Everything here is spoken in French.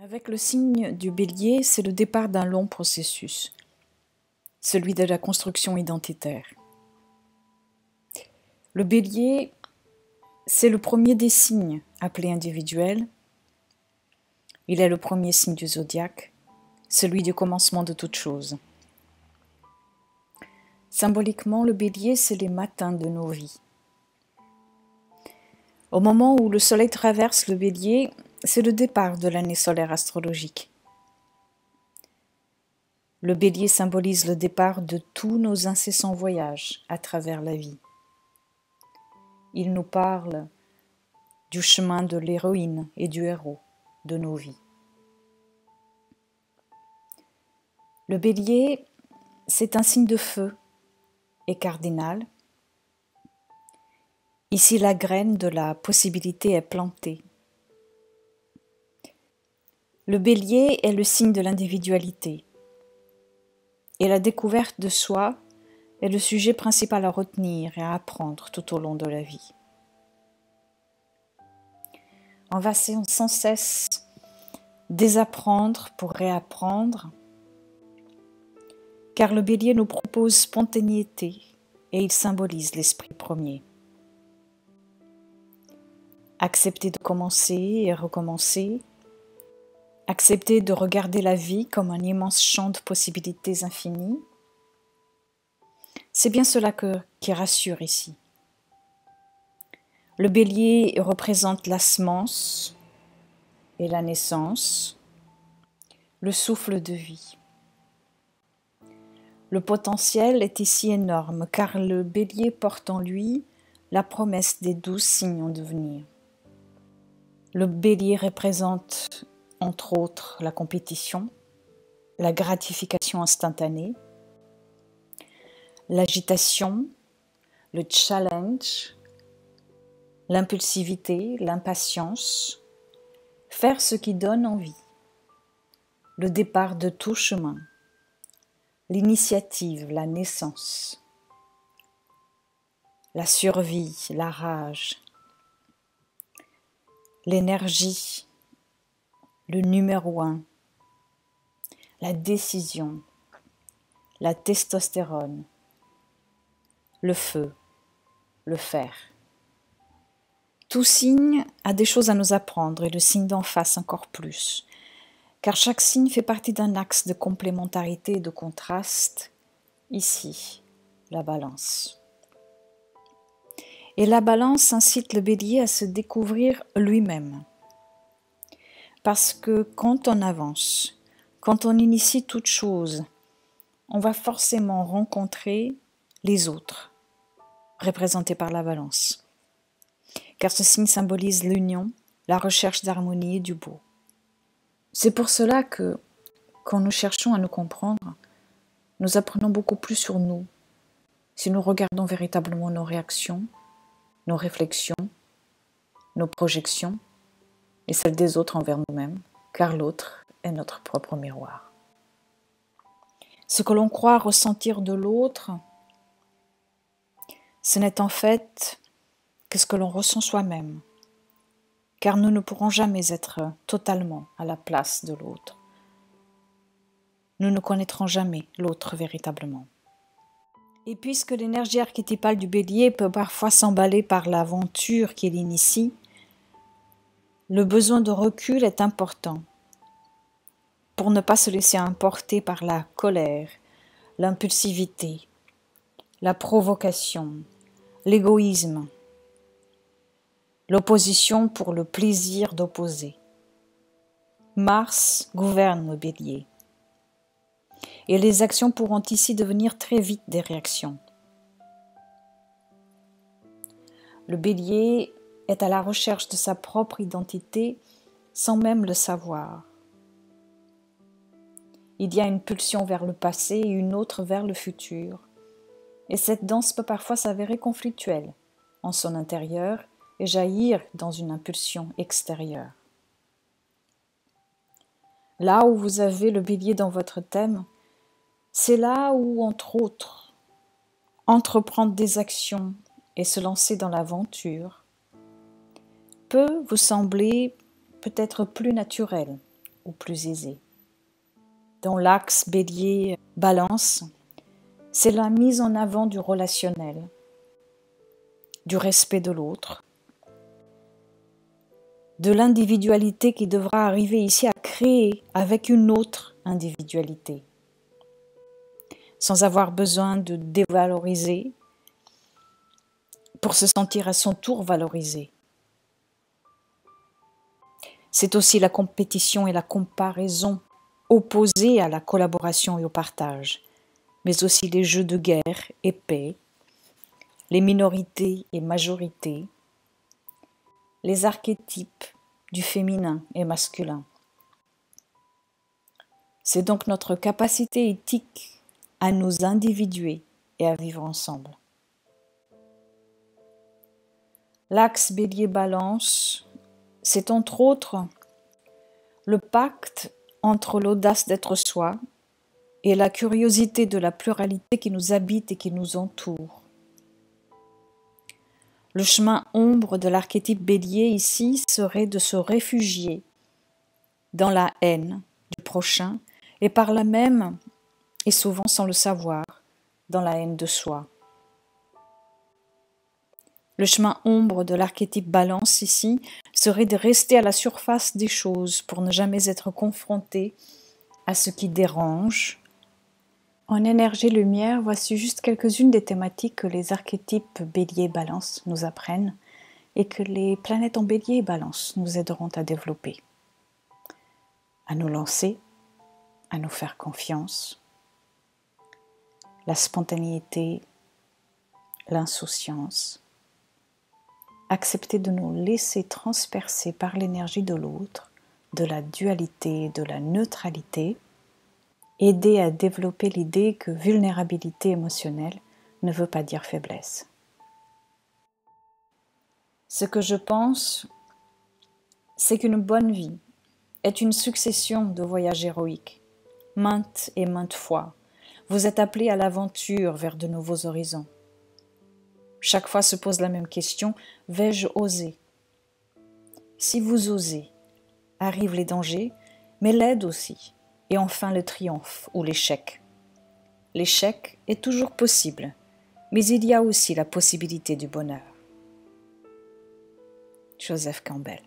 Avec le signe du Bélier, c'est le départ d'un long processus, celui de la construction identitaire. Le Bélier, c'est le premier des signes appelés individuels. Il est le premier signe du zodiaque, celui du commencement de toute chose. Symboliquement, le Bélier, c'est les matins de nos vies. Au moment où le Soleil traverse le Bélier, c'est le départ de l'année solaire astrologique. Le Bélier symbolise le départ de tous nos incessants voyages à travers la vie. Il nous parle du chemin de l'héroïne et du héros de nos vies. Le Bélier, c'est un signe de feu et cardinal. Ici, la graine de la possibilité est plantée. Le Bélier est le signe de l'individualité. Et la découverte de soi est le sujet principal à retenir et à apprendre tout au long de la vie. On va sans cesse désapprendre pour réapprendre, car le Bélier nous propose spontanéité et il symbolise l'esprit premier. Accepter de commencer et recommencer, accepter de regarder la vie comme un immense champ de possibilités infinies, c'est bien cela qui rassure ici. Le Bélier représente la semence et la naissance, le souffle de vie. Le potentiel est ici énorme car le Bélier porte en lui la promesse des 12 signes en devenir. Le Bélier représente entre autres la compétition, la gratification instantanée, l'agitation, le challenge, l'impulsivité, l'impatience, faire ce qui donne envie, le départ de tout chemin, l'initiative, la naissance, la survie, la rage, l'énergie, le numéro 1, la décision, la testostérone, le feu, le fer. Tout signe a des choses à nous apprendre et le signe d'en face encore plus, car chaque signe fait partie d'un axe de complémentarité et de contraste, ici, la balance. Et la balance incite le Bélier à se découvrir lui-même. Parce que quand on avance, quand on initie toute chose, on va forcément rencontrer les autres, représentés par la balance. Car ce signe symbolise l'union, la recherche d'harmonie et du beau. C'est pour cela que, quand nous cherchons à nous comprendre, nous apprenons beaucoup plus sur nous, si nous regardons véritablement nos réactions, nos réflexions, nos projections et celles des autres envers nous-mêmes, car l'autre est notre propre miroir. Ce que l'on croit ressentir de l'autre, ce n'est en fait que ce que l'on ressent soi-même, car nous ne pourrons jamais être totalement à la place de l'autre. Nous ne connaîtrons jamais l'autre véritablement. Et puisque l'énergie archétypale du Bélier peut parfois s'emballer par l'aventure qu'il initie, le besoin de recul est important pour ne pas se laisser emporter par la colère, l'impulsivité, la provocation, l'égoïsme, l'opposition pour le plaisir d'opposer. Mars gouverne le Bélier. Et les actions pourront ici devenir très vite des réactions. Le Bélier est à la recherche de sa propre identité sans même le savoir. Il y a une pulsion vers le passé et une autre vers le futur. Et cette danse peut parfois s'avérer conflictuelle en son intérieur et jaillir dans une impulsion extérieure. Là où vous avez le Bélier dans votre thème, c'est là où, entre autres, entreprendre des actions et se lancer dans l'aventure peut vous sembler peut-être plus naturel ou plus aisée. Dans l'axe Bélier-Balance, c'est la mise en avant du relationnel, du respect de l'autre, de l'individualité qui devra arriver ici à créer avec une autre individualité, sans avoir besoin de dévaloriser pour se sentir à son tour valorisé. C'est aussi la compétition et la comparaison opposées à la collaboration et au partage, mais aussi les jeux de guerre et paix, les minorités et majorités, les archétypes du féminin et masculin. C'est donc notre capacité éthique à nous individuer et à vivre ensemble. L'axe Bélier-Balance, c'est entre autres le pacte entre l'audace d'être soi et la curiosité de la pluralité qui nous habite et qui nous entoure. Le chemin ombre de l'archétype Bélier ici serait de se réfugier dans la haine du prochain et par là même, et souvent sans le savoir, dans la haine de soi. Le chemin ombre de l'archétype Balance ici serait de rester à la surface des choses pour ne jamais être confronté à ce qui dérange. En énergie lumière, voici juste quelques-unes des thématiques que les archétypes Bélier et Balance nous apprennent et que les planètes en Bélier et Balance nous aideront à développer, à nous lancer, à nous faire confiance, la spontanéité, l'insouciance, accepter de nous laisser transpercer par l'énergie de l'autre, de la dualité, de la neutralité, aider à développer l'idée que vulnérabilité émotionnelle ne veut pas dire faiblesse. Ce que je pense, c'est qu'une bonne vie est une succession de voyages héroïques, maintes et maintes fois. Vous êtes appelés à l'aventure vers de nouveaux horizons. Chaque fois se pose la même question, vais-je oser? Si vous osez, arrivent les dangers, mais l'aide aussi, et enfin le triomphe ou l'échec. L'échec est toujours possible, mais il y a aussi la possibilité du bonheur. Joseph Campbell.